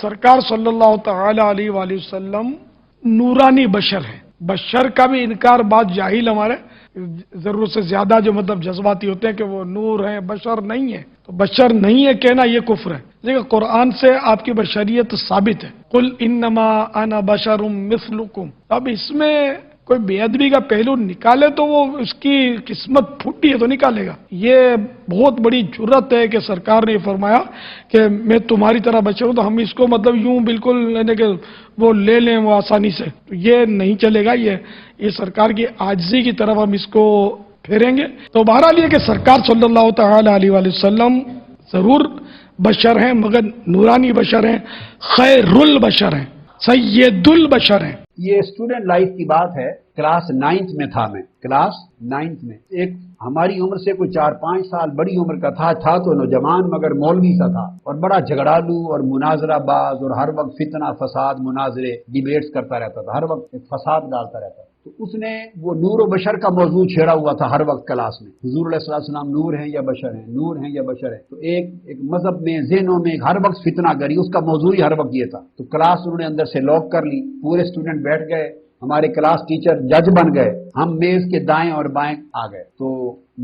سرکار صلی اللہ تعالی علیہ وآلہ وسلم نورانی بشر ہیں. بشر کا بھی انکار بعض جاہل ہمارے ضرورت سے زیادہ جو مطلب جذباتی ہوتے ہیں کہ وہ نور ہیں، بشر نہیں ہے. تو بشر نہیں ہے کہنا یہ کفر ہے. لیکن قرآن سے آپ کی بشریت ثابت ہے. قل انما انا بشر مثلکم. اب اس میں کوئی بے ادبی کا پہلو نکالے تو وہ اس کی قسمت پھوٹی ہے تو نکالے گا. یہ بہت بڑی جرت ہے کہ سرکار نے فرمایا کہ میں تمہاری طرح بشر ہوں، تو ہم اس کو مطلب یوں بالکل یعنی کہ وہ لے لیں وہ آسانی سے. تو یہ نہیں چلے گا. یہ سرکار کی عاجزی کی طرف ہم اس کو پھیریں گے. تو بہرحال یہ کہ سرکار صلی اللہ تعالی علیہ وآلہ وسلم ضرور بشر ہیں، مگر نورانی بشر ہیں، خیر البشر ہیں، سید البشر ہیں. یہ اسٹوڈنٹ لائف کی بات ہے. کلاس 9th میں تھا میں، کلاس 9th میں. ایک ہماری عمر سے کوئی 4-5 سال بڑی عمر کا تھا تو نوجوان مگر مولوی سا تھا، اور بڑا جھگڑالو اور مناظرہ باز، اور ہر وقت فتنہ فساد مناظرے ڈیبیٹس کرتا رہتا تھا، ہر وقت فساد ڈالتا رہتا تھا. تو اس نے وہ نور و بشر کا موضوع چھیڑا ہوا تھا ہر وقت کلاس میں. حضور علیہ السلام نور ہیں یا بشر ہیں، نور ہیں یا بشر ہیں. تو ایک مذہب میں ذہنوں میں ہر وقت فتنہ گری، اس کا موضوع ہی ہر وقت یہ تھا. تو کلاس انہوں نے اندر سے لاک کر لی، پورے اسٹوڈنٹ بیٹھ گئے، ہمارے کلاس ٹیچر جج بن گئے، ہم میز کے دائیں اور بائیں آ گئے. تو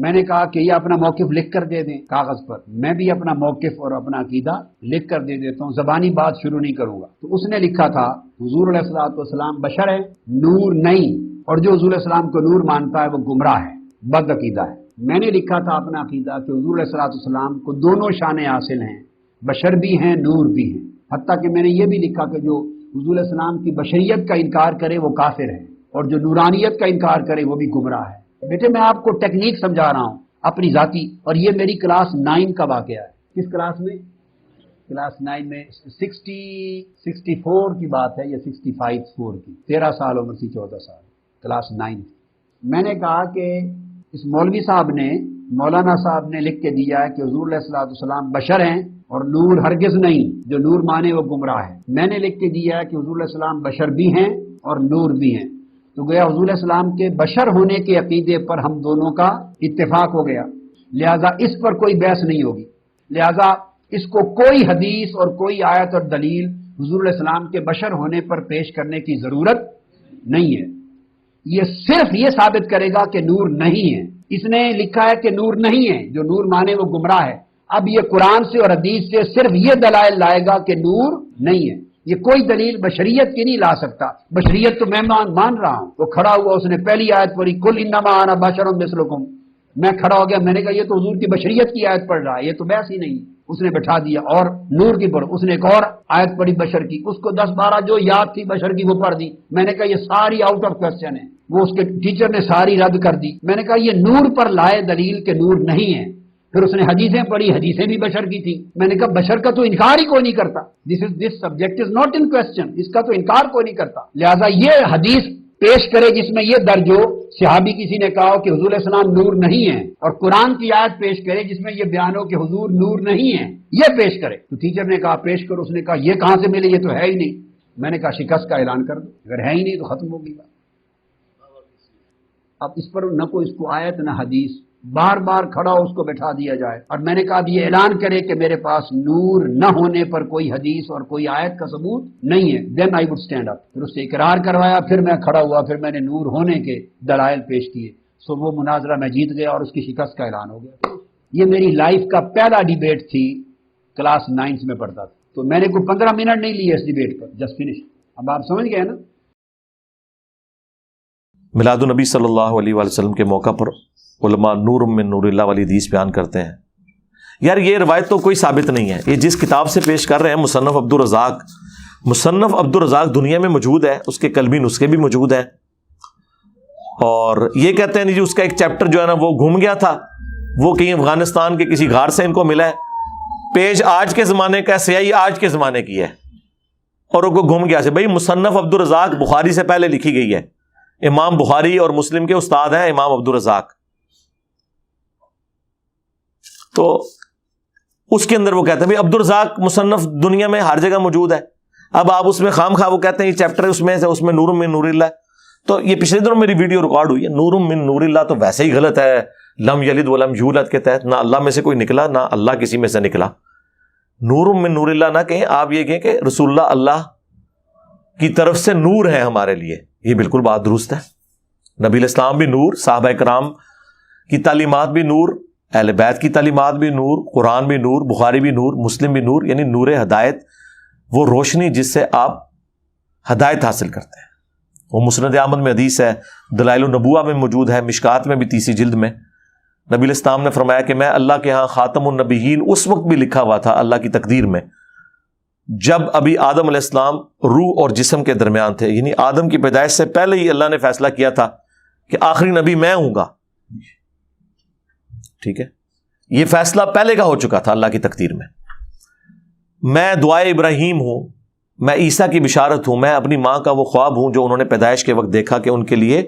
میں نے کہا کہ یہ اپنا موقف لکھ کر دے دیں کاغذ پر. میں بھی اپنا موقف اور اپنا عقیدہ لکھ کر دے دیتا ہوں، زبانی بات شروع نہیں کروں گا. تو اس نے لکھا تھا حضور علیہ السلام بشر ہے، نور نہیں، اور جو حضور علیہ السلام کو نور مانتا ہے وہ گمراہ ہے، بد عقیدہ ہے. میں نے لکھا تھا اپنا عقیدہ کہ حضور علیہ السلام کو دونوں شانیں حاصل ہیں، بشر بھی ہیں، نور بھی ہیں. حتیٰ کہ میں نے یہ بھی لکھا کہ جو حضور علیہ السلام کی بشریت کا انکار کرے وہ کافر ہے، اور جو نورانیت کا انکار کرے وہ بھی گمراہ ہے. بیٹے میں آپ کو ٹیکنیک سمجھا رہا ہوں اپنی ذاتی، اور یہ میری کلاس 9 کا واقعہ ہے. کس کلاس میں؟ کلاس 9 میں 64 کی بات ہے یا 65 کی، 13 سال عمر سی، 14 سال، کلاس 9. میں نے کہا کہ اس مولوی صاحب نے، مولانا صاحب نے لکھ کے دیا ہے کہ حضور علیہ السلام بشر ہیں اور نور ہرگز نہیں، جو نور مانے وہ گمراہ ہے. میں نے لکھ کے دیا ہے کہ حضور علیہ السلام بشر بھی ہیں اور نور بھی ہیں. تو گویا حضور علیہ السلام کے بشر ہونے کے عقیدے پر ہم دونوں کا اتفاق ہو گیا، لہذا اس پر کوئی بحث نہیں ہوگی. لہذا اس کو کوئی حدیث اور کوئی آیت اور دلیل حضور علیہ السلام کے بشر ہونے پر پیش کرنے کی ضرورت نہیں ہے. یہ صرف یہ ثابت کرے گا کہ نور نہیں ہے. اس نے لکھا ہے کہ نور نہیں ہے، جو نور مانے وہ گمراہ ہے. اب یہ قرآن سے اور حدیث سے صرف یہ دلائل لائے گا کہ نور نہیں ہے. یہ کوئی دلیل بشریت کی نہیں لا سکتا. بشریت تو میں مان رہا ہوں. وہ کھڑا ہوا، اس نے پہلی آیت پڑھی، قل انما انا بشر مثلکم. میں کھڑا ہو گیا، میں نے کہا یہ تو حضور کی بشریت کی آیت پڑھ رہا ہے، یہ تو بحث ہی نہیں. اس نے بٹھا دیا اور نور کی پڑھ. اس نے ایک اور آیت پڑھی بشر کی، اس کو 10-12 جو یاد تھی بشر کی وہ پڑھ دی. میں نے کہا یہ ساری آؤٹ آف کوسچن ہے. وہ اس کے ٹیچر نے ساری رد کر دی. میں نے کہا یہ نور پر لائے دلیل کہ نور نہیں ہے. پھر اس نے حدیثیں پڑھی، حدیثیں بھی بشر کی تھی. میں نے کہا بشر کا تو انکار ہی کوئی نہیں کرتا. This subject is not in question. اس کا تو انکار کوئی نہیں کرتا. لہذا یہ حدیث پیش کرے جس میں یہ درج ہو، صحابی کسی نے کہا کہ حضور علیہ السلام نور نہیں ہے، اور قرآن کی آیت پیش کرے جس میں یہ بیان ہو کہ حضور نور نہیں ہے، یہ پیش کرے. تو ٹیچر نے کہا پیش کرو. اس نے کہا یہ کہاں سے ملے، یہ تو ہے ہی نہیں. میں نے کہا شکست کا اعلان کر دو، اگر ہے ہی نہیں تو ختم ہو گئی بات. اب اس پر نہ کوئی اس کو آیت نہ حدیث، بار بار کھڑا ہو اس کو بٹھا دیا جائے. اور میں نے کہا اب یہ اعلان کرے کہ میرے پاس نور نہ ہونے پر کوئی حدیث اور کوئی آیت کا ثبوت نہیں ہے. دین آئی وڈ اسٹینڈ اپ. پھر اس سے اقرار کروایا، پھر میں کھڑا ہوا، پھر میں نے نور ہونے کے دلائل پیش کیے. سو وہ مناظرہ میں جیت گیا اور اس کی شکست کا اعلان ہو گیا. یہ میری لائف کا پہلا ڈیبیٹ تھی، کلاس 9 میں پڑھتا تھا. تو میں نے کوئی 15 منٹ نہیں لیے اس ڈیبیٹ پر، جسٹ فنش. اب آپ سمجھ گئے نا. میلاد النبی صلی اللہ علیہ وآلہ وسلم کے موقع پر علماء نور من نور اللہ والی حدیث بیان کرتے ہیں. یار یہ روایت تو کوئی ثابت نہیں ہے. یہ جس کتاب سے پیش کر رہے ہیں مصنف عبدالرزاق دنیا میں موجود ہے، اس کے قلبی نسخے بھی موجود ہیں. اور یہ کہتے ہیں جی اس کا ایک چیپٹر جو ہے نا وہ گھوم گیا تھا، وہ کہیں افغانستان کے کسی غار سے ان کو ملا ہے. پیج آج کے زمانے کا، سیاہی آج کے زمانے کی ہے، اور وہ گھوم گیا سے. بھائی مصنف عبدالرزاق بخاری سے پہلے لکھی گئی ہے. امام بخاری اور مسلم کے استاد ہیں امام عبدالرزاق. تو اس کے اندر وہ کہتے ہیں بھائی عبدالرزاق مصنف دنیا میں ہر جگہ موجود ہے. اب آپ اس میں خام خواہ وہ کہتے ہیں یہ چیپٹر اس میں نور من نور اللہ. تو یہ پچھلے دنوں میری ویڈیو ریکارڈ ہوئی ہے. نور من نور اللہ تو ویسے ہی غلط ہے. لم یلد ولم یولد کے تحت نہ اللہ میں سے کوئی نکلا نہ اللہ کسی میں سے نکلا. نور من نور اللہ نہ کہیں، آپ یہ کہیں کہ رسول اللہ کی طرف سے نور ہے ہمارے لیے. یہ بالکل بات درست ہے. نبی الاسلام بھی نور، صحابہ کرام کی تعلیمات بھی نور، اہل بیت کی تعلیمات بھی نور، قرآن بھی نور، بخاری بھی نور، مسلم بھی نور، یعنی نور ہدایت، وہ روشنی جس سے آپ ہدایت حاصل کرتے ہیں. وہ مسند احمد میں حدیث ہے، دلائل النبوہ میں موجود ہے، مشکات میں بھی 30 جلد میں نبی الاسلام نے فرمایا کہ میں اللہ کے ہاں خاتم النبیین اس وقت بھی لکھا ہوا تھا اللہ کی تقدیر میں جب ابھی آدم علیہ السلام روح اور جسم کے درمیان تھے، یعنی آدم کی پیدائش سے پہلے ہی اللہ نے فیصلہ کیا تھا کہ آخری نبی میں ہوں گا. ٹھیک ہے، یہ فیصلہ پہلے کا ہو چکا تھا اللہ کی تقدیر میں. میں دعائے ابراہیم ہوں، میں عیسیٰ کی بشارت ہوں، میں اپنی ماں کا وہ خواب ہوں جو انہوں نے پیدائش کے وقت دیکھا کہ ان کے لیے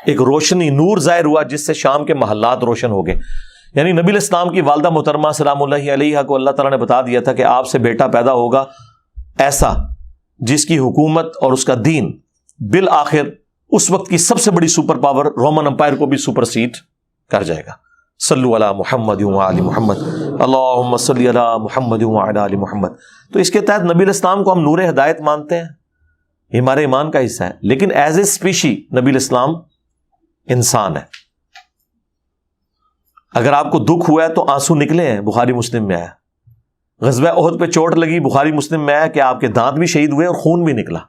ایک روشنی نور ظاہر ہوا جس سے شام کے محلات روشن ہو گئے. یعنی نبی الاسلام کی والدہ محترمہ سلام اللہ علیہا کو اللہ تعالیٰ نے بتا دیا تھا کہ آپ سے بیٹا پیدا ہوگا ایسا جس کی حکومت اور اس کا دین بالآخر اس وقت کی سب سے بڑی سپر پاور رومن امپائر کو بھی سپر سیٹ کر جائے گا. صلو علی محمد وعلی محمد، اللہم صلی علی محمد وعلی آل محمد. تو اس کے تحت نبی الاسلام کو ہم نور ہدایت مانتے ہیں، یہ ہمارے ایمان کا حصہ ہے. لیکن ایز اے اسپیشی نبی الاسلام انسان ہے. اگر آپ کو دکھ ہوا ہے تو آنسو نکلے ہیں، بخاری مسلم میں آیا. غزوہ احد پہ چوٹ لگی، بخاری مسلم میں آیا کہ آپ کے دانت بھی شہید ہوئے اور خون بھی نکلا.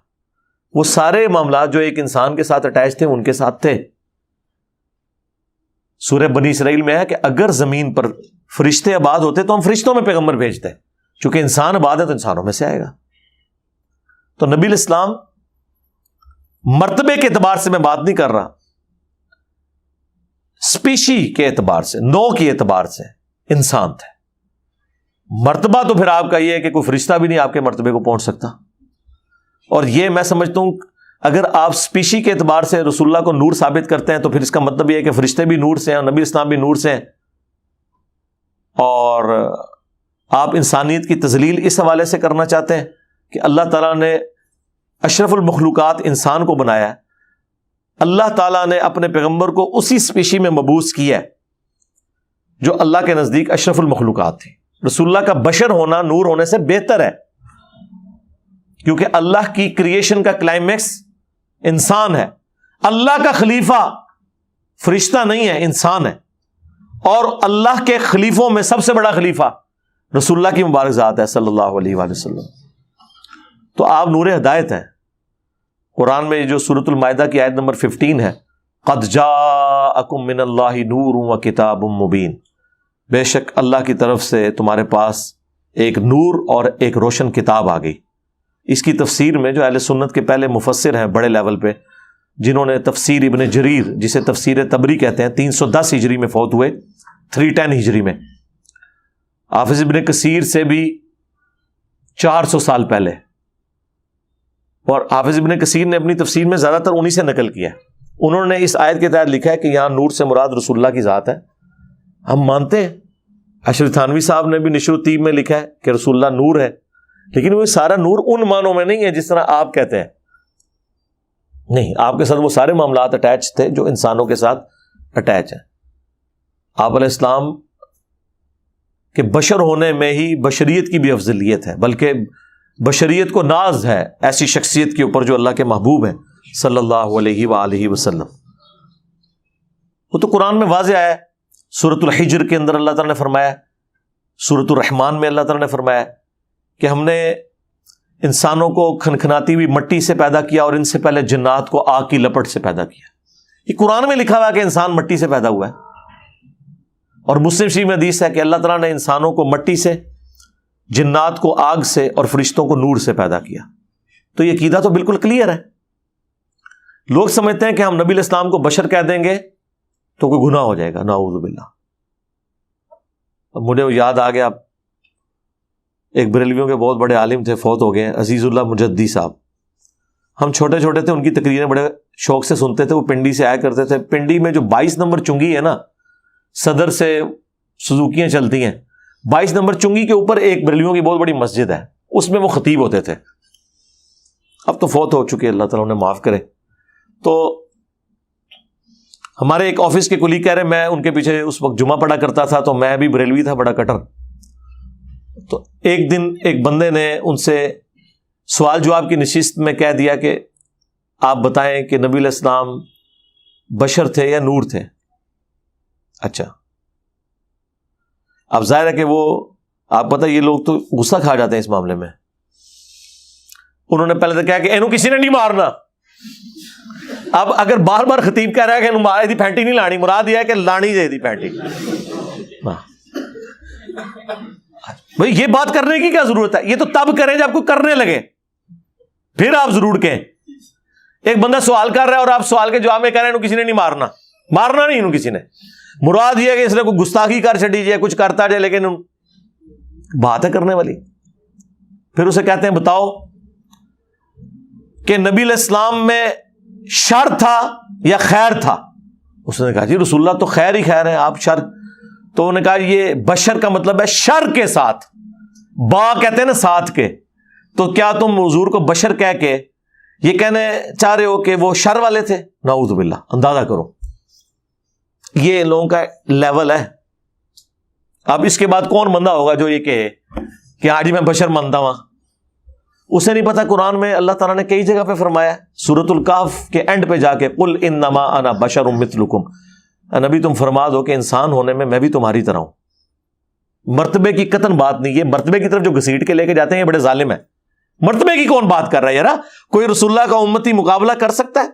وہ سارے معاملات جو ایک انسان کے ساتھ اٹیچ تھے ان کے ساتھ تھے. سورہ بنی اسرائیل میں ہے کہ اگر زمین پر فرشتے آباد ہوتے تو ہم فرشتوں میں پیغمبر بھیجتے، چونکہ انسان آباد ہے تو انسانوں میں سے آئے گا. تو نبی الاسلام مرتبے کے اعتبار سے میں بات نہیں کر رہا، اسپیشی کے اعتبار سے، نو کے اعتبار سے انسان تھے. مرتبہ تو پھر آپ کا یہ ہے کہ کوئی فرشتہ بھی نہیں آپ کے مرتبے کو پہنچ سکتا. اور یہ میں سمجھتا ہوں اگر آپ اسپیشی کے اعتبار سے رسول اللہ کو نور ثابت کرتے ہیں تو پھر اس کا مطلب یہ ہے کہ فرشتے بھی نور سے ہیں اور نبی اسلام بھی نور سے ہیں. اور آپ انسانیت کی تذلیل اس حوالے سے کرنا چاہتے ہیں کہ اللہ تعالیٰ نے اشرف المخلوقات انسان کو بنایا ہے، اللہ تعالیٰ نے اپنے پیغمبر کو اسی اسپیشی میں مبعوث کیا ہے جو اللہ کے نزدیک اشرف المخلوقات تھی. رسول اللہ کا بشر ہونا نور ہونے سے بہتر ہے، کیونکہ اللہ کی کریشن کا کلائمیکس انسان ہے. اللہ کا خلیفہ فرشتہ نہیں ہے، انسان ہے. اور اللہ کے خلیفوں میں سب سے بڑا خلیفہ رسول اللہ کی مبارک ذات ہے صلی اللہ علیہ وآلہ وسلم. تو آپ نور ہدایت ہیں. قرآن میں جو سورۃ المائدہ کی آیت نمبر 15 ہے، قد جاءکم من اللہ نور و کتاب مبین، بے شک اللہ کی طرف سے تمہارے پاس ایک نور اور ایک روشن کتاب آ گئی. اس کی تفسیر میں جو اہل سنت کے پہلے مفسر ہیں بڑے لیول پہ، جنہوں نے تفسیر ابن جریر جسے تفسیر طبری کہتے ہیں 310 ہجری میں فوت ہوئے، 310 ہجری میں، حافظ ابن کثیر سے بھی 400 سال پہلے، اور حافظ ابن کثیر نے اپنی تفسیر میں زیادہ تر انہی سے نقل کیا ہے. انہوں نے اس آیت کے تحت لکھا ہے کہ یہاں نور سے مراد رسول اللہ کی ذات ہے. ہم مانتے ہیں. اشرف تھانوی صاحب نے بھی نشر الطیب میں لکھا ہے کہ رسول اللہ نور ہے، لیکن وہ سارا نور ان معنوں میں نہیں ہے جس طرح آپ کہتے ہیں. نہیں، آپ کے ساتھ وہ سارے معاملات اٹیچ تھے جو انسانوں کے ساتھ اٹیچ ہیں. آپ علیہ السلام کے بشر ہونے میں ہی بشریت کی بھی افضلیت ہے، بلکہ بشریت کو ناز ہے ایسی شخصیت کے اوپر جو اللہ کے محبوب ہیں صلی اللہ علیہ وآلہ وسلم. وہ تو قرآن میں واضح آیا ہے. سورۃ الحجر کے اندر اللہ تعالیٰ نے فرمایا، سورۃ الرحمن میں اللہ تعالیٰ نے فرمایا کہ ہم نے انسانوں کو کھنکھناتی ہوئی مٹی سے پیدا کیا اور ان سے پہلے جنات کو آگ کی لپٹ سے پیدا کیا. یہ قرآن میں لکھا ہوا ہے کہ انسان مٹی سے پیدا ہوا ہے. اور مسلم شریف میں حدیث ہے کہ اللہ تعالیٰ نے انسانوں کو مٹی سے، جنات کو آگ سے اور فرشتوں کو نور سے پیدا کیا. تو یہ عقیدہ تو بالکل کلیئر ہے. لوگ سمجھتے ہیں کہ ہم نبی الاسلام کو بشر کہہ دیں گے تو کوئی گناہ ہو جائے گا، نعوذ باللہ. اب مجھے یاد آ گیا، ایک بریلویوں کے بہت بڑے عالم تھے، فوت ہو گئے، عزیز اللہ مجدی صاحب. ہم چھوٹے چھوٹے تھے، ان کی تقریریں بڑے شوق سے سنتے تھے. وہ پنڈی سے آیا کرتے تھے. پنڈی میں جو 22 نمبر چنگی ہے نا، صدر سے سزوکیاں چلتی ہیں، 22 نمبر چنگی کے اوپر ایک بریلویوں کی بہت بڑی مسجد ہے، اس میں وہ خطیب ہوتے تھے. اب تو فوت ہو چکے، اللہ تعالیٰ انہیں معاف کرے. تو ہمارے ایک آفس کے کلیگ کہہ رہے، میں ان کے پیچھے اس وقت جمعہ پڑھا کرتا تھا، تو میں بھی بریلوی تھا، بڑا کٹر. تو ایک دن ایک بندے نے ان سے سوال جواب کی نشست میں کہہ دیا کہ آپ بتائیں کہ نبی علیہ السلام بشر تھے یا نور تھے؟ اچھا، اب ظاہر ہے کہ وہ آپ پتہ یہ لوگ تو غصہ کھا جاتے ہیں اس معاملے میں. انہوں نے پہلے تو کہا کہ اینو کسی نے نہیں مارنا. اب اگر بار بار خطیب کہہ رہا ہے کہ مارے دی پینٹی نہیں لانی، مراد یہ ہے کہ لانی دے دی پینٹی. بھئی یہ بات کرنے کی کیا ضرورت ہے؟ یہ تو تب کریں جب کوئی کرنے لگے، پھر آپ ضرور کہیں. ایک بندہ سوال کر رہا ہے اور آپ سوال کے جواب میں کہہ رہے ہیں کسی نے نہیں مارنا. مارنا نہیں کسی نے، مراد یہ ہے کہ اس نے کوئی گستاخی کر چڑی جائے، کچھ کرتا جائے، لیکن بات ہے کرنے والی. پھر اسے کہتے ہیں بتاؤ کہ نبی علیہ السلام میں شر تھا یا خیر تھا؟ اس نے کہا جی رسول اللہ تو خیر ہی خیر ہے، آپ شر. تو انہوں نے کہا یہ بشر کا مطلب ہے شر کے ساتھ، با کہتے ہیں نا ساتھ کے. تو کیا تم حضور کو بشر کہہ کے یہ کہنے چاہ رہے ہو کہ وہ شر والے تھے؟ نعوذ باللہ. اندازہ کرو یہ ان لوگوں کا لیول ہے. اب اس کے بعد کون بندہ ہوگا جو یہ کہے کہ آج میں بشر مانتا ہوں؟ اسے نہیں پتا قرآن میں اللہ تعالیٰ نے کئی جگہ پہ فرمایا، سورۃ الکہف کے اینڈ پہ جا کے قل انما انا بشر مثلکم، نبی تم فرما دو کہ انسان ہونے میں بھی تمہاری طرح ہوں. مرتبے کی قطن بات نہیں، یہ مرتبے کی طرف جو گھسیٹ کے لے کے جاتے ہیں یہ بڑے ظالم ہیں. مرتبے کی کون بات کر رہا ہے یار؟ کوئی رسول اللہ کا امتی مقابلہ کر سکتا ہے؟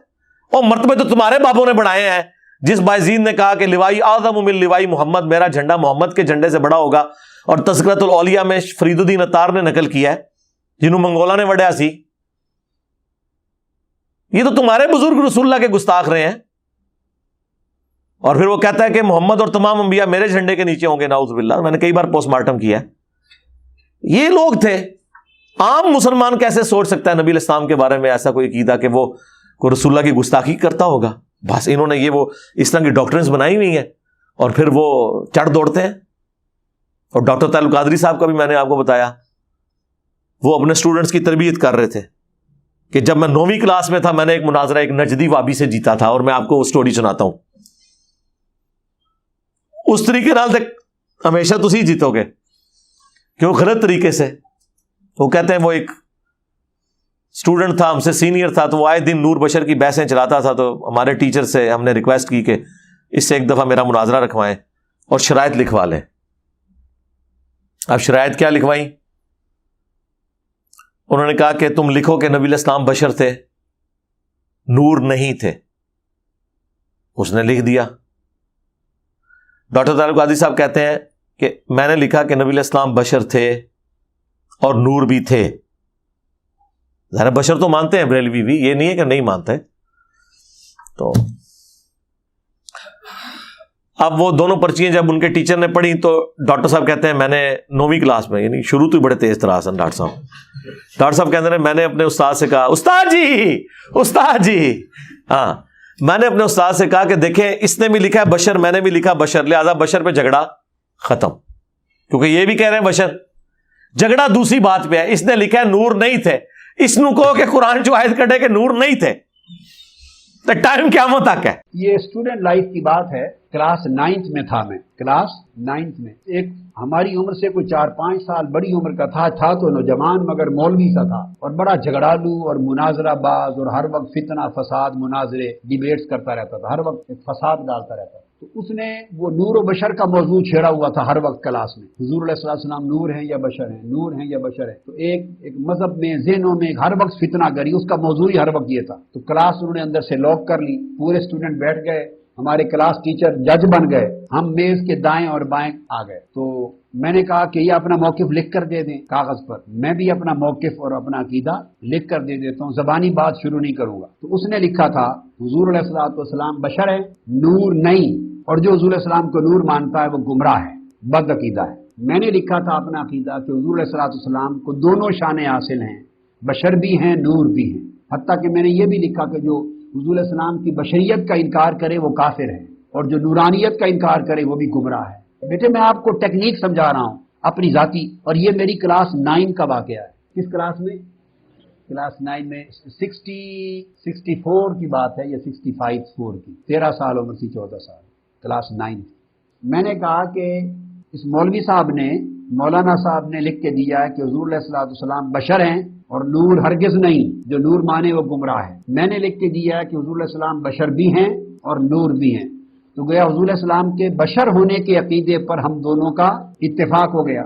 اور مرتبے تو تمہارے بابوں نے بڑھائے ہیں. جس بائزید نے کہا کہ لوائی اعظم من لوائی محمد، میرا جھنڈا محمد کے جھنڈے سے بڑا ہوگا، اور تذکرۃ الاولیاء میں فرید الدین عطار نے نقل کیا ہے جنہوں منگولا نے وڈیا سی. یہ تو تمہارے بزرگ رسول اللہ کے گستاخ رہے ہیں. اور پھر وہ کہتا ہے کہ محمد اور تمام انبیاء میرے جھنڈے کے نیچے ہوں گے. نعوذ باللہ. میں نے کئی بار پوسٹ مارٹم کیا ہے. یہ لوگ تھے. عام مسلمان کیسے سوچ سکتا ہے نبی علیہ السلام کے بارے میں ایسا کوئی عقیدہ کہ وہ کوئی رسول اللہ کی گستاخی کرتا ہوگا؟ بس انہوں نے یہ وہ اس طرح کی ڈاکٹرنس بنائی ہوئی ہیں اور پھر وہ چڑھ دوڑتے ہیں. اور ڈاکٹر تعلق قادری صاحب کا بھی میں نے آپ کو بتایا، وہ اپنے اسٹوڈنٹس کی تربیت کر رہے تھے کہ جب میں 9ویں کلاس میں تھا میں نے ایک مناظرہ ایک نجدی وابی سے جیتا تھا، اور میں آپ کو وہ سٹوری سناتا ہوں. اس طریقے نال تک ہمیشہ تسی جیتو گے کیوں؟ غلط طریقے سے. وہ کہتے ہیں وہ ایک اسٹوڈنٹ تھا ہم سے سینئر تھا، تو وہ آئے دن نور بشر کی بحثیں چلاتا تھا. تو ہمارے ٹیچر سے ہم نے ریکویسٹ کی کہ اس سے ایک دفعہ میرا مناظرہ رکھوائیں اور شرائط لکھوا لیں. اب شرائط کیا لکھوائیں؟ انہوں نے کہا کہ تم لکھو کہ نبی علیہ السلام بشر تھے، نور نہیں تھے. اس نے لکھ دیا. ڈاکٹر تعلق قادری صاحب کہتے ہیں کہ میں نے لکھا کہ نبی علیہ السلام بشر تھے اور نور بھی تھے. ذرا بشر تو مانتے ہیں بریلوی بھی، یہ نہیں ہے کہ نہیں مانتے. تو اب وہ دونوں پرچیاں جب ان کے ٹیچر نے پڑھی تو ڈاکٹر صاحب کہتے ہیں میں نے 9ویں کلاس میں، یعنی شروع تو ہی بڑے تیز تراز ہیں ڈاکٹر صاحب کہتے ہیں میں نے اپنے استاد سے کہا استاد جی ہاں، میں نے اپنے استاد سے کہا کہ دیکھیں اس نے بھی لکھا ہے بشر، میں نے بھی لکھا بشر، لہذا بشر پہ جھگڑا ختم، کیونکہ یہ بھی کہہ رہے ہیں بشر. جھگڑا دوسری بات پہ ہے. اس نے لکھا ہے نور نہیں تھے، اس نو کہو کہ قرآن جو آیت کٹے کہ نور نہیں تھے تو ٹائم قیامت تک ہے. یہ اسٹوڈنٹ لائف کی بات ہے. کلاس 9th میں تھا میں، کلاس 9th میں. ایک ہماری عمر سے کوئی 4-5 سال بڑی عمر کا تھا تو نوجوان مگر مولوی سا تھا، اور بڑا جھگڑالو اور مناظرہ باز، اور ہر وقت فتنہ فساد مناظرے ڈیبیٹس کرتا رہتا تھا، ہر وقت ایک فساد ڈالتا رہتا تھا. تو اس نے وہ نور و بشر کا موضوع چھیڑا ہوا تھا ہر وقت کلاس میں. حضور علیہ السلام نور ہیں یا بشر ہیں، نور ہیں یا بشر ہیں. تو ایک مذہب میں ذہنوں میں ہر وقت فتنہ گری، اس کا موضوع ہی ہر وقت یہ تھا. تو کلاس انہوں نے اندر سے لاک کر لی، پورے اسٹوڈنٹ بیٹھ گئے، ہمارے کلاس ٹیچر جج بن گئے، ہم میز کے دائیں اور بائیں آ گئے. تو میں نے کہا کہ یہ اپنا موقف لکھ کر دے دیں کاغذ پر. میں بھی اپنا موقف اور اپنا عقیدہ لکھ کر دے دیتا ہوں، زبانی بات شروع نہیں کروں گا. تو اس نے لکھا تھا حضور علیہ السلام بشر ہے، نور نہیں، اور جو حضور علیہ السلام کو نور مانتا ہے وہ گمراہ ہے، بد عقیدہ ہے. میں نے لکھا تھا اپنا عقیدہ کہ حضور علیہ السلام کو دونوں شانیں حاصل ہیں، بشر بھی ہیں نور بھی ہیں. حتیٰ کہ میں نے یہ بھی لکھا کہ جو حضور علیہ السلام کی بشریت کا انکار کرے وہ کافر ہے، اور جو نورانیت کا انکار کرے وہ بھی گمراہ ہے. بیٹے میں آپ کو ٹیکنیک سمجھا رہا ہوں اپنی ذاتی، اور یہ میری کلاس 9 کا واقعہ ہے. کس کلاس میں؟ کلاس 9 میں 64 کی بات ہے یا 65 کی. 13 سال عمر تھی، 14 سال، کلاس 9. میں نے کہا کہ اس مولوی صاحب نے مولانا صاحب نے لکھ کے دیا ہے کہ حضور علیہ الصلوۃ والسلام بشر ہیں اور نور ہرگز نہیں، جو نور مانے وہ گمراہ ہے۔ میں نے لکھ کے دیا ہے کہ حضور علیہ السلام بشر بھی ہیں اور نور بھی ہیں۔ تو گویا حضور علیہ السلام کے بشر ہونے کے عقیدے پر ہم دونوں کا اتفاق ہو گیا،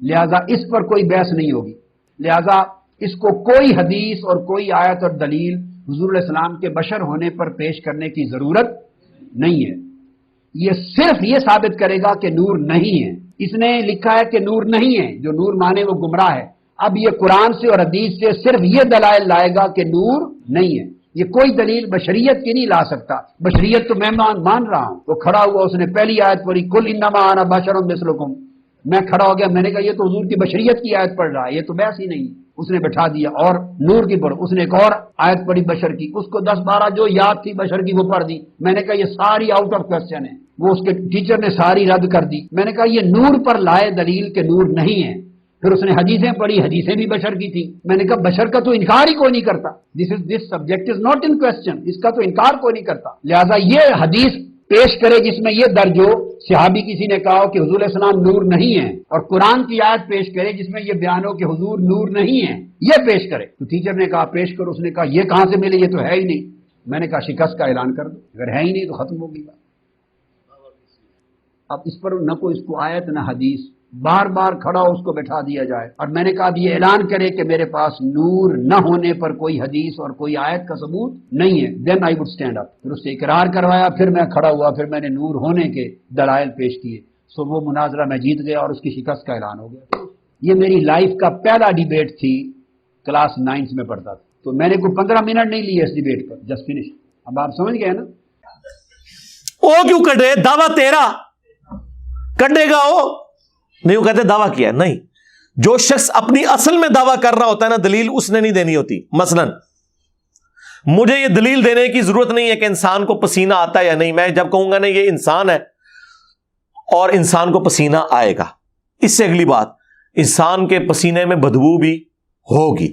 لہذا اس پر کوئی بحث نہیں ہوگی، لہذا اس کو کوئی حدیث اور کوئی آیت اور دلیل حضور علیہ السلام کے بشر ہونے پر پیش کرنے کی ضرورت نہیں ہے۔ یہ صرف یہ ثابت کرے گا کہ نور نہیں ہے۔ اس نے لکھا ہے کہ نور نہیں ہے، جو نور مانے وہ گمراہ ہے۔ اب یہ قرآن سے اور حدیث سے صرف یہ دلائل لائے گا کہ نور نہیں ہے، یہ کوئی دلیل بشریت کی نہیں لا سکتا۔ بشریت تو میں مان رہا ہوں۔ وہ کھڑا ہوا، اس نے پہلی آیت پڑھی کل انما انا بشر مثلکم، میں کھڑا ہو گیا، میں نے کہا یہ تو حضور کی بشریت کی آیت پڑھ رہا ہے، یہ تو بحث ہی نہیں۔ اس نے بٹھا دیا اور نور کی پڑھ، اس نے ایک اور آیت پڑھی بشر کی، اس کو 10-12 جو یاد تھی بشر کی وہ پڑھ دی۔ میں نے کہا یہ ساری آؤٹ آف کوسچن ہے، وہ اس کے ٹیچر نے ساری رد کر دی۔ میں نے کہا یہ نور پر لائے دلیل کہ نور نہیں ہے۔ پھر اس نے حدیثیں پڑھی، حدیثیں بھی بشر کی تھی۔ میں نے کہا بشر کا تو انکار ہی کوئی نہیں کرتا، this subject is not in question, اس کا تو انکار کوئی نہیں کرتا، لہذا یہ حدیث پیش کرے جس میں یہ درج ہو، صحابی کسی نے کہا ہو کہ حضور علیہ السلام نور نہیں ہے، اور قرآن کی آیت پیش کرے جس میں یہ بیان ہو کہ حضور نور نہیں ہے، یہ پیش کرے۔ تو ٹیچر نے کہا پیش کرو، اس نے کہا یہ کہاں سے ملے، یہ تو ہے ہی نہیں۔ میں نے کہا شکست کا اعلان کر دو، اگر ہے ہی نہیں تو ختم ہوگی بات۔ اب اس پر نہ کوئی اس کو آیت نہ حدیث، بار بار کھڑا ہو اس کو بٹھا دیا جائے، اور میں نے کہا اب یہ اعلان کرے کہ میرے پاس نور نہ ہونے پر کوئی حدیث اور کوئی آیت کا ثبوت نہیں ہے، دین آئی وڈ اسٹینڈ اپ۔ پھر اس سے اقرار کروایا، پھر میں کھڑا ہوا، پھر میں نے نور ہونے کے دلائل پیش کیے، سو وہ مناظرہ میں جیت گیا اور اس کی شکست کا اعلان ہو گیا۔ یہ میری لائف کا پہلا ڈیبیٹ تھی، کلاس 9 میں پڑھتا تھا، تو میں نے کوئی 15 منٹ نہیں لیے اس ڈیبیٹ پر، جسٹ فنش۔ اب آپ سمجھ گئے نا؟ او کیوں کٹے دعویٰ تیرا کٹے گا، وہ نہیں، وہ کہتے دعویٰ کیا ہے نہیں۔ جو شخص اپنی اصل میں دعویٰ کر رہا ہوتا ہے نا، دلیل اس نے نہیں دینی ہوتی۔ مثلا مجھے یہ دلیل دینے کی ضرورت نہیں ہے کہ انسان کو پسینہ آتا ہے یا نہیں، میں جب کہوں گا نا یہ انسان ہے اور انسان کو پسینہ آئے گا، اس سے اگلی بات انسان کے پسینے میں بدبو بھی ہوگی۔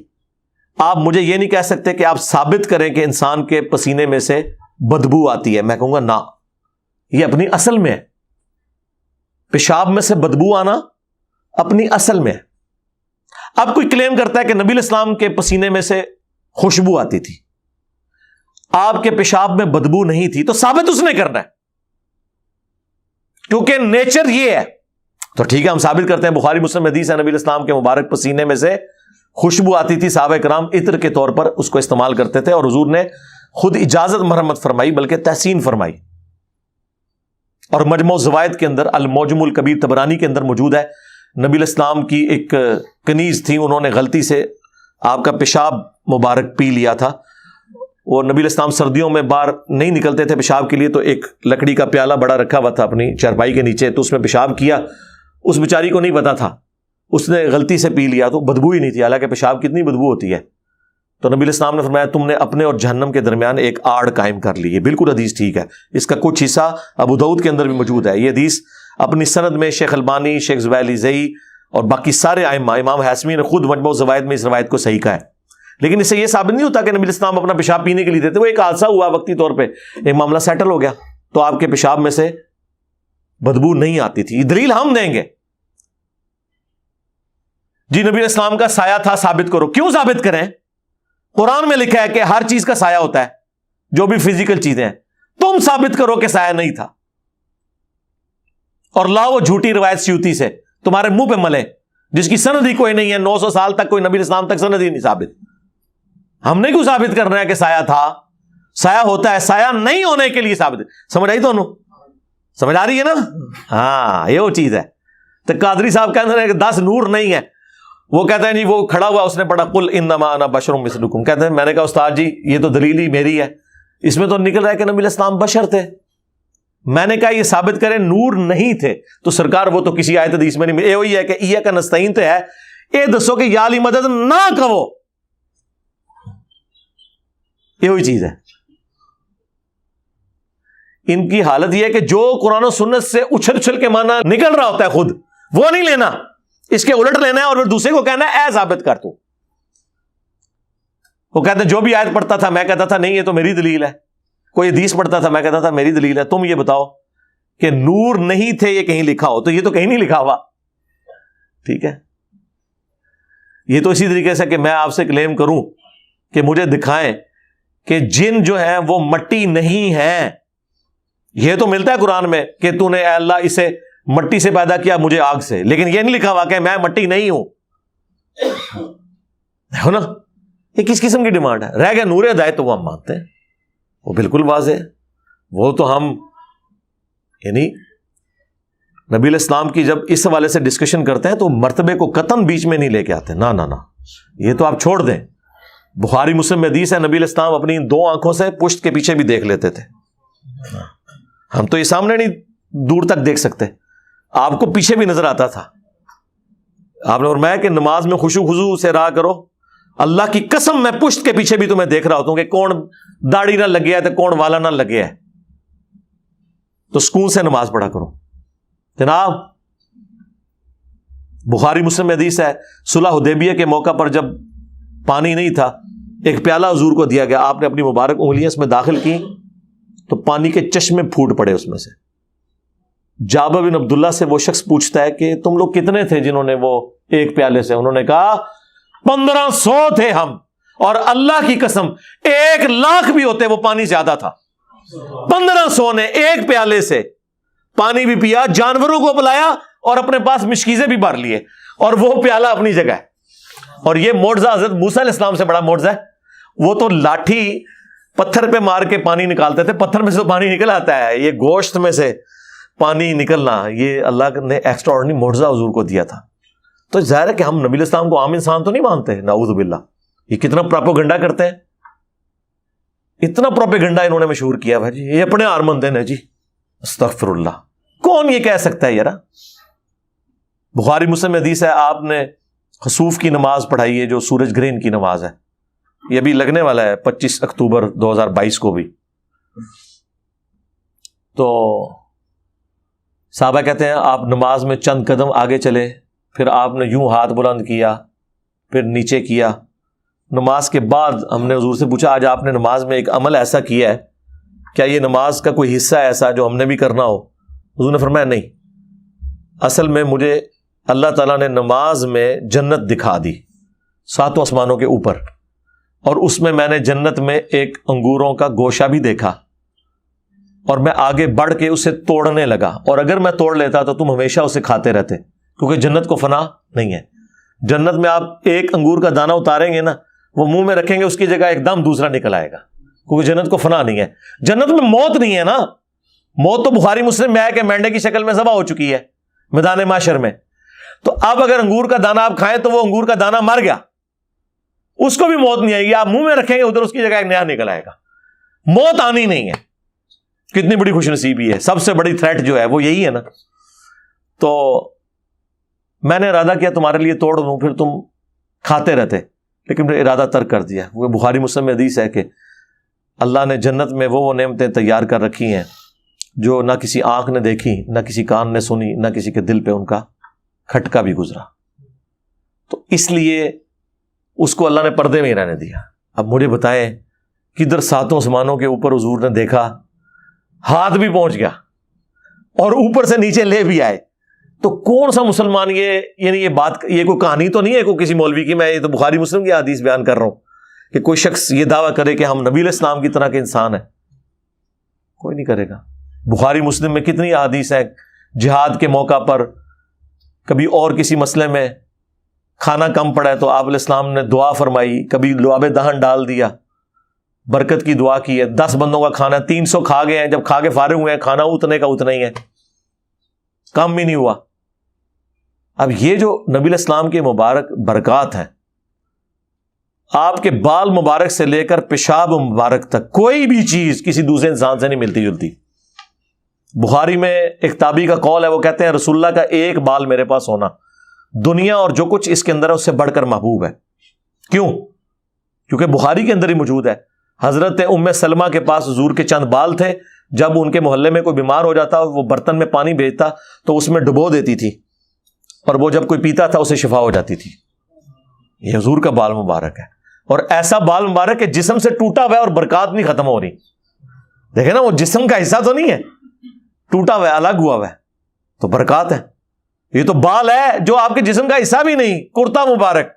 آپ مجھے یہ نہیں کہہ سکتے کہ آپ ثابت کریں کہ انسان کے پسینے میں سے بدبو آتی ہے، میں کہوں گا نہ، یہ اپنی اصل میں ہے۔ پیشاب میں سے بدبو آنا اپنی اصل میں ہے۔ اب کوئی کلیم کرتا ہے کہ نبی الاسلام کے پسینے میں سے خوشبو آتی تھی، آپ کے پیشاب میں بدبو نہیں تھی، تو ثابت اس نے کرنا ہے، کیونکہ نیچر یہ ہے۔ تو ٹھیک ہے، ہم ثابت کرتے ہیں، بخاری مسلم حدیث ہے، نبی الاسلام کے مبارک پسینے میں سے خوشبو آتی تھی، صحابہ کرام عطر کے طور پر اس کو استعمال کرتے تھے، اور حضور نے خود اجازت مرحمت فرمائی، بلکہ تحسین فرمائی۔ اور مجموع الزوائد کے اندر المعجم الکبیر طبرانی کے اندر موجود ہے، نبی الاسلام کی ایک کنیز تھی، انہوں نے غلطی سے آپ کا پیشاب مبارک پی لیا تھا۔ وہ نبی الاسلام سردیوں میں باہر نہیں نکلتے تھے پیشاب کے لیے، تو ایک لکڑی کا پیالہ بڑا رکھا ہوا تھا اپنی چارپائی کے نیچے، تو اس میں پیشاب کیا، اس بیچاری کو نہیں پتا تھا، اس نے غلطی سے پی لیا، تو بدبو ہی نہیں تھی، حالانکہ پیشاب کتنی بدبو ہوتی ہے۔ تو نبی الاسلام نے فرمایا تم نے اپنے اور جہنم کے درمیان ایک آڑ قائم کر لی ہے۔ بالکل حدیث ٹھیک ہے، اس کا کچھ حصہ ابو داؤد کے اندر بھی موجود ہے۔ یہ حدیث اپنی سند میں شیخ البانی، شیخ زویلی زئی اور باقی سارے ائمہ، امام حاسمی نے خود مجموع الزوائد میں اس روایت کو صحیح کہا ہے، لیکن اس سے یہ ثابت نہیں ہوتا کہ نبی الاسلام اپنا پیشاب پینے کے لیے دیتے، وہ ایک حادثہ ہوا وقتی طور پہ، ایک معاملہ سیٹل ہو گیا، تو آپ کے پیشاب میں سے بدبو نہیں آتی تھی۔ یہ دلیل ہم دیں گے جی نبی الاسلام کا سایہ تھا، ثابت کرو۔ کیوں ثابت کریں؟ قرآن میں لکھا ہے کہ ہر چیز کا سایہ ہوتا ہے، جو بھی فزیکل چیزیں ہیں، تم ثابت کرو کہ سایہ نہیں تھا، اور لاؤ وہ جھوٹی روایت سیوطی سے تمہارے منہ پہ ملے، جس کی سند ہی کوئی نہیں ہے، 900 سال تک کوئی نبی اسلام تک سند ہی نہیں ثابت۔ ہم نے کیوں ثابت کرنا ہے کہ سایہ تھا؟ سایہ ہوتا ہے، سایہ نہیں ہونے کے لیے ثابت۔ سمجھ آئی دونوں؟ سمجھ آ رہی ہے نا؟ ہاں، یہ وہ چیز ہے۔ تو قادری صاحب کہتے ہیں کہ 10 نور نہیں ہے، وہ کہتے ہیں جی وہ کھڑا ہوا، اس نے پڑھا قل انما انا بشر مثلکم، کہتے ہیں میں نے کہا استاد جی یہ تو دلیل ہی میری ہے، اس میں تو نکل رہا ہے کہ نبی الاسلام بشر تھے۔ میں نے کہا یہ ثابت کریں نور نہیں تھے، تو سرکار وہ تو کسی آیت حدیث میں نہیں، یہ وہی ہے کہ ایاک نستعین تے ہے، یہ دسو کہ یا علی مدد نہ کہو، یہ وہی چیز ہے۔ ان کی حالت یہ ہے کہ جو قرآن و سنت سے اچھل اچھل کے معنی نکل رہا ہوتا ہے خود وہ نہیں لینا، اس کے الٹ لینا ہے، اور پھر دوسرے کو کہنا ہے اے ثابت کر تو۔ وہ کہتے ہیں جو بھی آیت پڑھتا تھا میں کہتا تھا نہیں یہ تو میری دلیل ہے، کوئی حدیث پڑھتا تھا میں کہتا تھا میری دلیل ہے، تم یہ بتاؤ کہ نور نہیں تھے یہ کہیں لکھا ہو، تو یہ تو کہیں نہیں لکھا ہوا، ٹھیک ہے. یہ تو اسی طریقے سے کہ میں آپ سے کلیم کروں کہ مجھے دکھائیں کہ جن جو ہیں وہ مٹی نہیں ہے. یہ تو ملتا ہے قرآن میں کہ تو نے اے اللہ اسے مٹی سے پیدا کیا مجھے آگ سے, لیکن یہ نہیں لکھا ہوا کہ میں مٹی نہیں ہوں. دیکھو نا یہ کس قسم کی ڈیمانڈ ہے. رہ گیا نور ہدایت, تو وہ ہم مانتے ہیں, وہ بالکل واضح ہے. وہ تو ہم یعنی نبی علیہ السلام کی جب اس حوالے سے ڈسکشن کرتے ہیں تو مرتبے کو قطعاً بیچ میں نہیں لے کے آتے. نہ نہ نہ, یہ تو آپ چھوڑ دیں. بخاری مسلم میں حدیث ہے نبی علیہ السلام اپنی 2 آنکھوں سے پشت کے پیچھے بھی دیکھ لیتے تھے. ہم تو یہ سامنے نہیں دور تک دیکھ سکتے, آپ کو پیچھے بھی نظر آتا تھا. آپ نے فرمایا کہ نماز میں خشوع خضوع سے رہا کرو. اللہ کی قسم میں پشت کے پیچھے بھی تمہیں دیکھ رہا ہوتا ہوں کہ کون داڑھی نہ لگیا ہے تو کون والا نہ لگیا ہے. تو سکون سے نماز پڑھا کرو. جناب بخاری مسلم میں حدیث ہے صلح حدیبیہ کے موقع پر جب پانی نہیں تھا, ایک پیالہ حضور کو دیا گیا, آپ نے اپنی مبارک انگلیاں اس میں داخل کی تو پانی کے چشمے پھوٹ پڑے اس میں سے. جابر بن عبداللہ سے وہ شخص پوچھتا ہے کہ تم لوگ کتنے تھے جنہوں نے وہ ایک پیالے سے؟ انہوں نے کہا 1500 تھے ہم, اور اللہ کی قسم 1,00,000 بھی ہوتے وہ پانی زیادہ تھا. 1500 نے ایک پیالے سے پانی بھی پیا, جانوروں کو پلایا اور اپنے پاس مشکیزیں بھی بھر لیے, اور وہ پیالہ اپنی جگہ ہے. اور یہ معجزہ حضرت موسیٰ علیہ السلام سے بڑا معجزہ ہے. وہ تو لاٹھی پتھر پہ مار کے پانی نکالتے تھے, پتھر میں سے تو پانی نکل آتا ہے, یہ گوشت میں سے پانی نکلنا یہ اللہ نے ایکسٹرا آرڈنری معجزہ حضور کو دیا تھا. تو ظاہر ہے کہ ہم نبی علیہ السلام کو عام انسان تو نہیں مانتے, نعوذ باللہ. یہ کتنا پروپیگنڈا کرتے ہیں, اتنا پروپیگنڈا انہوں نے مشہور کیا بھائی جی, یہ اپنے آرمند ہیں جی. استغفر اللہ, کون یہ کہہ سکتا ہے یار؟ بخاری مسلم میں حدیث ہے آپ نے خسوف کی نماز پڑھائی ہے جو سورج گرہن کی نماز ہے. یہ ابھی لگنے والا ہے 25 اکتوبر 2022 کو بھی. تو صحابہ کہتے ہیں آپ نماز میں چند قدم آگے چلے, پھر آپ نے یوں ہاتھ بلند کیا, پھر نیچے کیا. نماز کے بعد ہم نے حضور سے پوچھا آج آپ نے نماز میں ایک عمل ایسا کیا ہے, کیا یہ نماز کا کوئی حصہ ہے ایسا جو ہم نے بھی کرنا ہو؟ حضور نے فرمایا نہیں, اصل میں مجھے اللہ تعالیٰ نے نماز میں جنت دکھا دی 7 آسمانوں کے اوپر, اور اس میں میں نے جنت میں ایک انگوروں کا گوشہ بھی دیکھا, اور میں آگے بڑھ کے اسے توڑنے لگا, اور اگر میں توڑ لیتا تو تم ہمیشہ اسے کھاتے رہتے, کیونکہ جنت کو فنا نہیں ہے. جنت میں آپ ایک انگور کا دانہ اتاریں گے نا, وہ منہ میں رکھیں گے اس کی جگہ ایک دم دوسرا نکل آئے گا, کیونکہ جنت کو فنا نہیں ہے. جنت میں موت نہیں ہے نا, موت تو بخاری مسلم میں ہے کہ مینڈے کی شکل میں ذبح ہو چکی ہے میدان محشر میں. تو اب اگر انگور کا دانہ آپ کھائیں تو وہ انگور کا دانہ مر گیا, اس کو بھی موت نہیں آئے گی, آپ منہ میں رکھیں گے ادھر اس کی جگہ ایک نیا نکل آئے گا. موت آنی نہیں ہے. کتنی بڑی خوش نصیبی ہے. سب سے بڑی تھریٹ جو ہے وہ یہی ہے نا. تو میں نے ارادہ کیا تمہارے لیے توڑ دوں, پھر تم کھاتے رہتے, لیکن پھر ارادہ ترک کر دیا. وہ بخاری مسلم میں حدیث ہے کہ اللہ نے جنت میں وہ نعمتیں تیار کر رکھی ہیں جو نہ کسی آنکھ نے دیکھی, نہ کسی کان نے سنی, نہ کسی کے دل پہ ان کا کھٹکا بھی گزرا. تو اس لیے اس کو اللہ نے پردے میں ہی رہنے دیا. اب مجھے بتائیں کدھر 7 آسمانوں کے اوپر حضور نے دیکھا, ہاتھ بھی پہنچ گیا اور اوپر سے نیچے لے بھی آئے, تو کون سا مسلمان یعنی یہ بات, یہ کوئی کہانی تو نہیں ہے کوئی کسی مولوی کی, میں یہ تو بخاری مسلم کی حدیث بیان کر رہا ہوں کہ کوئی شخص یہ دعویٰ کرے کہ ہم نبی علیہ السلام کی طرح کے انسان ہیں. کوئی نہیں کرے گا. بخاری مسلم میں کتنی حدیث ہیں جہاد کے موقع پر کبھی اور کسی مسئلے میں کھانا کم پڑا ہے تو آپ علیہ السلام نے دعا فرمائی, کبھی لعاب دہن ڈال دیا, برکت کی دعا کی ہے. 10 بندوں کا کھانا 300 کھا گئے ہیں, جب کھا کے فارغ ہوئے ہیں کھانا اتنے کا اتنا ہی ہے, کم بھی نہیں ہوا. اب یہ جو نبی علیہ السلام کے مبارک برکات ہیں, آپ کے بال مبارک سے لے کر پیشاب مبارک تک کوئی بھی چیز کسی دوسرے انسان سے نہیں ملتی جلتی. بخاری میں ایک تابعی کا قول ہے, وہ کہتے ہیں رسول اللہ کا ایک بال میرے پاس ہونا دنیا اور جو کچھ اس کے اندر ہے اس سے بڑھ کر محبوب ہے. کیوں؟ کیونکہ بخاری کے اندر ہی موجود ہے. حضرت ام سلمہ کے پاس حضور کے چند بال تھے, جب ان کے محلے میں کوئی بیمار ہو جاتا وہ برتن میں پانی بھیجتا تو اس میں ڈبو دیتی تھی, اور وہ جب کوئی پیتا تھا اسے شفا ہو جاتی تھی. یہ حضور کا بال مبارک ہے, اور ایسا بال مبارک ہے جسم سے ٹوٹا ہوا ہے اور برکات نہیں ختم ہو رہی. دیکھیں نا, وہ جسم کا حصہ تو نہیں ہے, ٹوٹا ہوا ہے, الگ ہوا ہوا ہے, تو برکات ہے. یہ تو بال ہے جو آپ کے جسم کا حصہ بھی نہیں. کرتا مبارک,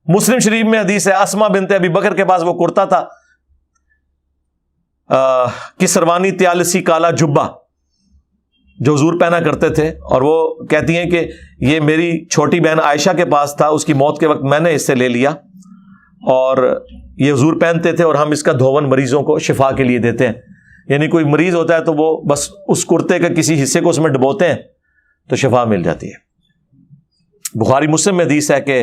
مسلم شریف میں حدیث ہے, اسما بنت ابی بکر کے پاس وہ کرتا تھا, کسروانی تیالسی کالا جبہ جو حضور پہنا کرتے تھے, اور وہ کہتی ہیں کہ یہ میری چھوٹی بہن عائشہ کے پاس تھا, اس کی موت کے وقت میں نے اس سے لے لیا, اور یہ حضور پہنتے تھے, اور ہم اس کا دھون مریضوں کو شفا کے لیے دیتے ہیں. یعنی کوئی مریض ہوتا ہے تو وہ بس اس کرتے کے کسی حصے کو اس میں ڈبوتے ہیں تو شفا مل جاتی ہے. بخاری مسلم میں حدیث ہے کہ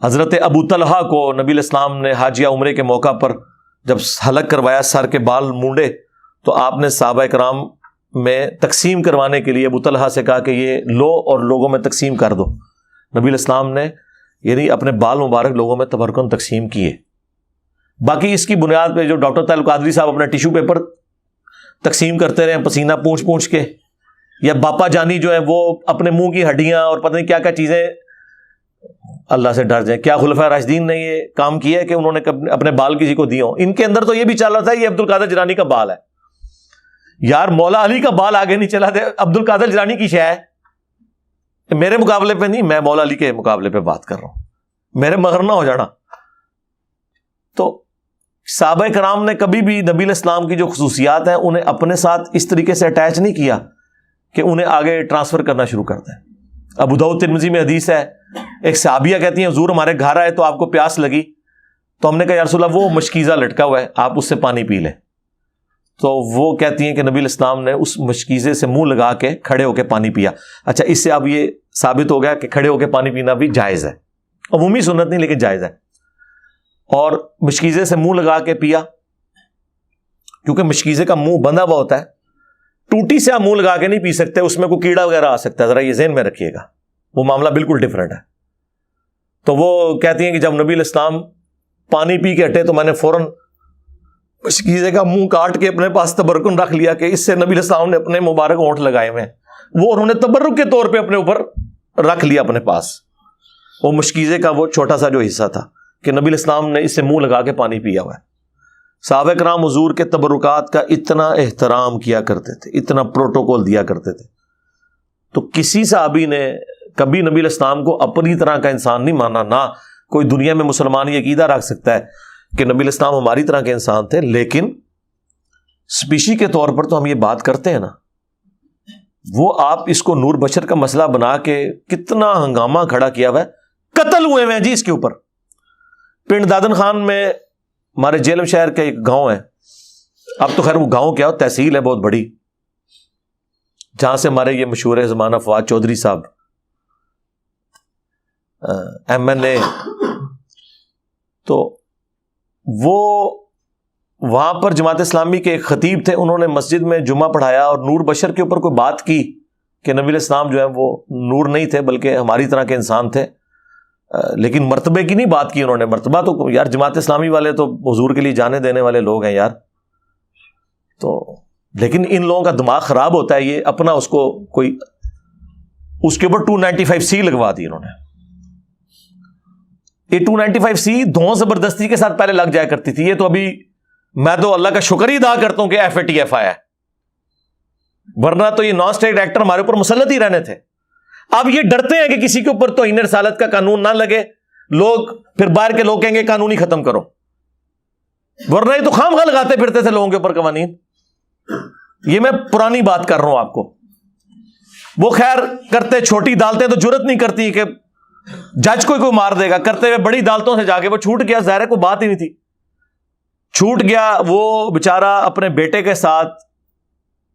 حضرت ابو طلحہ کو نبی الاسلام نے حج یا عمرے کے موقع پر جب حلق کروایا, سر کے بال مونڈے, تو آپ نے صحابہ کرام میں تقسیم کروانے کے لیے ابو طلحہ سے کہا کہ یہ لو اور لوگوں میں تقسیم کر دو. نبی الاسلام نے یعنی اپنے بال مبارک لوگوں میں تبرکن تقسیم کیے. باقی اس کی بنیاد پہ جو ڈاکٹر طاہر القادری صاحب اپنا ٹیشو پیپر تقسیم کرتے رہے پسینہ پونچھ پونچھ کے, یا باپا جانی جو ہے وہ اپنے منہ کی ہڈیاں اور پتہ نہیں کیا کیا چیزیں, اللہ سے ڈر جائیں. کیا خلفائے راشدین نے یہ کام کیا ہے کہ انہوں نے اپنے بال کسی کو دیے ہوں؟ ان کے اندر تو یہ بھی چل رہا تھا یہ عبد القادر جیلانی کا بال ہے. یار مولا علی کا بال آگے نہیں چلا تھا, عبد القادر جیلانی کی شے ہے. میرے مقابلے پہ نہیں, میں مولا علی کے مقابلے پہ بات کر رہا ہوں, میرے مغر نہ ہو جانا. تو صحابہ کرام نے کبھی بھی نبی الاسلام کی جو خصوصیات ہیں انہیں اپنے ساتھ اس طریقے سے اٹیچ نہیں کیا کہ انہیں آگے ٹرانسفر کرنا شروع کر دیں. ابو داؤد ترمذی میں حدیث ہے, ایک صحابیہ کہتی ہیں حضور ہمارے گھر آئے تو آپ کو پیاس لگی, تو ہم نے کہا یا رسول اللہ وہ مشکیزہ لٹکا ہوا ہے, آپ اس سے پانی پی لیں. تو وہ کہتی ہیں کہ نبی الاسلام نے اس مشکیزے سے منہ لگا کے کھڑے ہو کے پانی پیا. اچھا, اس سے اب یہ ثابت ہو گیا کہ کھڑے ہو کے پانی پینا بھی جائز ہے, عمومی سنت نہیں لیکن جائز ہے. اور مشکیزے سے منہ لگا کے پیا, کیونکہ مشکیزے کا منہ بندھا ہوا ہوتا ہے, ٹوٹی سے آپ منہ لگا کے نہیں پی سکتے, اس میں کوئی کیڑا وغیرہ آ سکتا ہے, ذرا یہ ذہن میں رکھیے گا, وہ معاملہ بالکل ڈفرینٹ ہے. تو وہ کہتی ہیں کہ جب نبی الاسلام پانی پی کے ہٹے تو میں نے فوراً مشکیزے کا منہ کاٹ کے اپنے پاس تبرکن رکھ لیا کہ اس سے نبی الاسلام نے اپنے مبارک ہونٹ لگائے ہوئے ہیں, وہ انہوں نے تبرک کے طور پہ اپنے اوپر رکھ لیا اپنے پاس, وہ مشکیزے کا وہ چھوٹا سا جو حصہ تھا کہ نبی الاسلام نے اس سے منہ لگا کے پانی پیا ہوا ہے. صحابہ کرام حضور کے تبرکات کا اتنا احترام کیا کرتے تھے, اتنا پروٹوکول دیا کرتے تھے. تو کسی صحابی نے کبھی نبی الاسلام کو اپنی طرح کا انسان نہیں مانا. نہ کوئی دنیا میں مسلمان یہ عقیدہ رکھ سکتا ہے کہ نبی الاسلام ہماری طرح کے انسان تھے, لیکن اسپیشی کے طور پر تو ہم یہ بات کرتے ہیں نا, وہ آپ اس کو نور بشر کا مسئلہ بنا کے کتنا ہنگامہ کھڑا کیا ہوا ہے. قتل ہوئے ہیں جی اس کے اوپر. پنڈ دادن خان میں ہمارے جیلم شہر کا ایک گاؤں ہے, اب تو خیر وہ گاؤں کیا ہو, تحصیل ہے بہت بڑی, جہاں سے ہمارے یہ مشہور زمانہ فواد چودھری صاحب MNA, تو وہ وہاں پر جماعت اسلامی کے ایک خطیب تھے, انہوں نے مسجد میں جمعہ پڑھایا اور نور بشر کے اوپر کوئی بات کی کہ نبی الاسلام جو ہے وہ نور نہیں تھے بلکہ ہماری طرح کے انسان تھے, لیکن مرتبے کی نہیں بات کی انہوں نے. مرتبہ تو یار جماعت اسلامی والے تو حضور کے لیے جانے دینے والے لوگ ہیں یار, تو لیکن ان لوگوں کا دماغ خراب ہوتا ہے, یہ اپنا اس کو کوئی اس کے اوپر 295C لگوا دی انہوں نے. یہ 295C دھون زبردستی کے ساتھ پہلے لگ جایا کرتی تھی, یہ تو ابھی میں تو اللہ کا شکر ہی ادا کرتا ہوں کہ FATF آیا ہے, ورنہ تو یہ نان اسٹیٹ ایکٹر ہمارے اوپر مسلط ہی رہنے تھے. اب یہ ڈرتے ہیں کہ کسی کے اوپر توہین رسالت کا قانون نہ لگے, لوگ پھر باہر کے لوگ کہیں گے قانون ہی ختم کرو, ورنہ یہ تو خام خواہ لگاتے پھرتے تھے لوگوں کے اوپر قوانین. یہ میں پرانی بات کر رہا ہوں آپ کو. وہ خیر کرتے چھوٹی عدالتیں تو جرت نہیں کرتی کہ جج کوئی مار دے گا, کرتے ہوئے بڑی عدالتوں سے جا کے وہ چھوٹ گیا, ظاہر ہے کوئی بات ہی نہیں تھی, چھوٹ گیا. وہ بیچارہ اپنے بیٹے کے ساتھ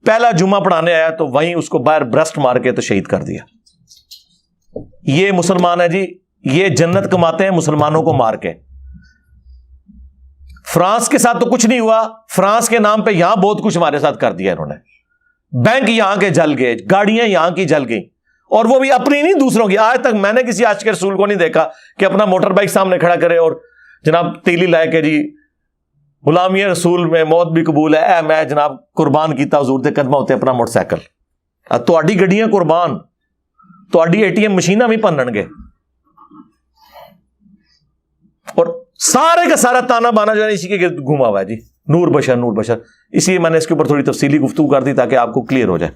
پہلا جمعہ پڑھانے آیا تو وہیں اس کو باہر برسٹ مار کے تو شہید کر دیا. یہ مسلمان ہے جی, یہ جنت کماتے ہیں مسلمانوں کو مار کے. فرانس کے ساتھ تو کچھ نہیں ہوا, فرانس کے نام پہ یہاں بہت کچھ ہمارے ساتھ کر دیا انہوں نے. بینک یہاں کے جل گئے, گاڑیاں یہاں کی جل گئیں, اور وہ بھی اپنی نہیں دوسروں کی. آج تک میں نے کسی عاشق رسول کو نہیں دیکھا کہ اپنا موٹر بائک سامنے کھڑا کرے اور جناب تیلی لائے کہ جی غلامی رسول میں موت بھی قبول ہے, اے میں جناب قربان کیتا حضور دے قدمہ ہوتے اپنا موٹر سائیکل. تہاڈی گڈیاں قربان, تہاڈی ATM مشیناں بھی پنن گے, اور سارے کا سارا تانا بانا جو ہے اسی کے گرد گھوما ہوا ہے جی, نور بشر نور بشر. اس لیے میں نے اس کے اوپر تھوڑی تفصیلی گفتگو کر دی تاکہ آپ کو کلیئر ہو جائے.